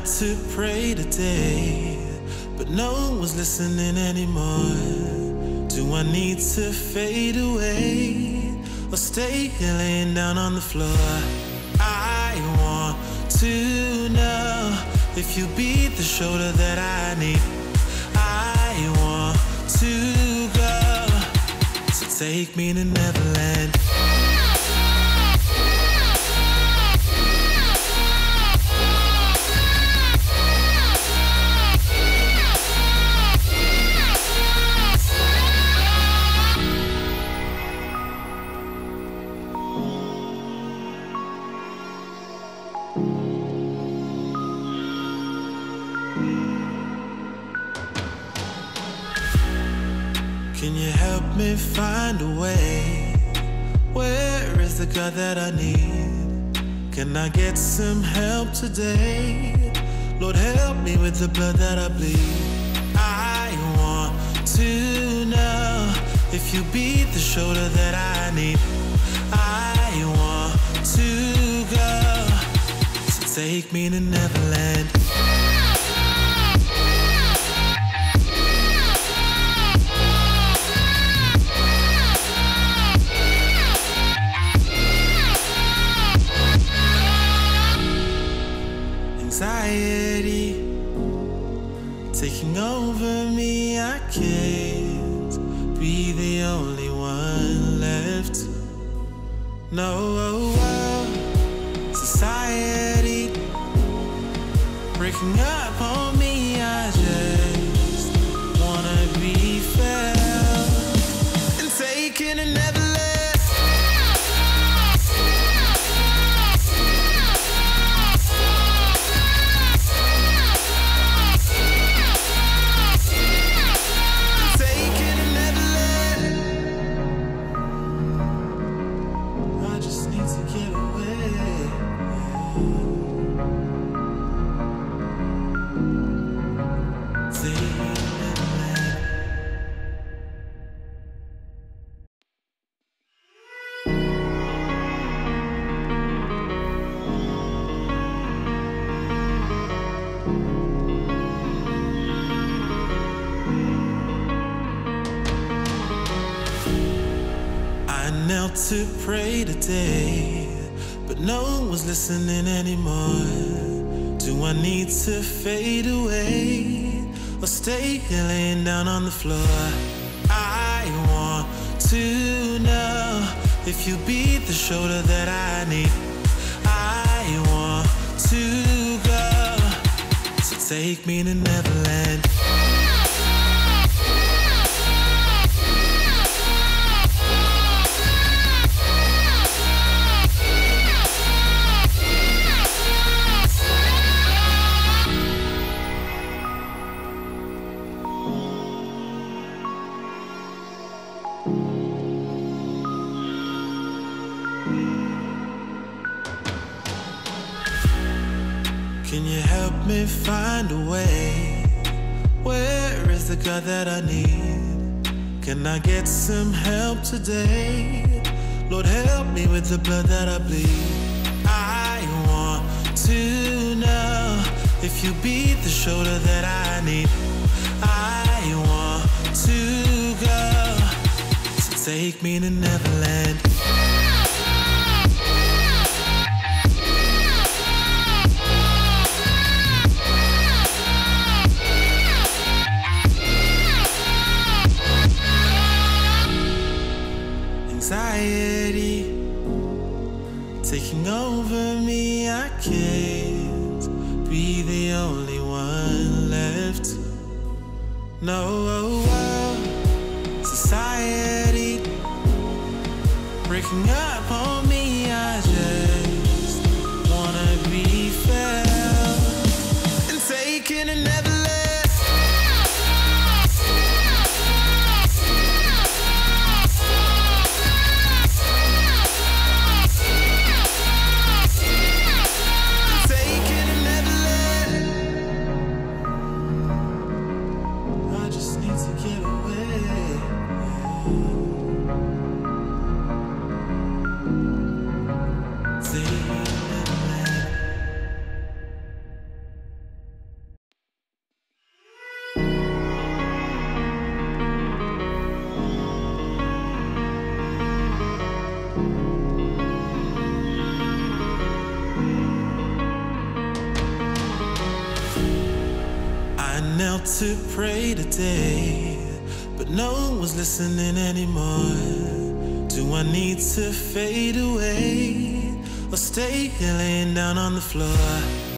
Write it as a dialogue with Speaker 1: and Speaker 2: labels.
Speaker 1: knelt to pray today, but no one's listening anymore. Do I need to fade away or stay here laying down on the floor? I want to know if you'll be the shoulder that I need. I want to go, so take me to Neverland. Can you help me find a way? Where is the God that I need? Can I get some help today? Lord, help me with the blood that I bleed. I want to know if you be the shoulder that I need. I want to go, so take me to Neverland. Anxiety taking over me, I can't be the only one left. No, society breaking up on me, I just wanna be felt and taken and never left. Knelt to pray today, but no one's listening anymore. Do I need to fade away or stay here laying down on the floor? I want to know if you be the shoulder that I need. I want to go, so take me to Neverland. Can you help me find a way? Where is the God that I need? Can I get some help today? Lord, help me with the blood that I bleed. I want to know if you be the shoulder that I need. I want to go, so take me to Neverland. Anxiety taking over me, I can't be the only one left. No, society breaking up on me, I just wanna be felt and taken and never left. Get away. I knelt to pray today, but no one's listening anymore. Do I need to fade away or stay here laying down on the floor?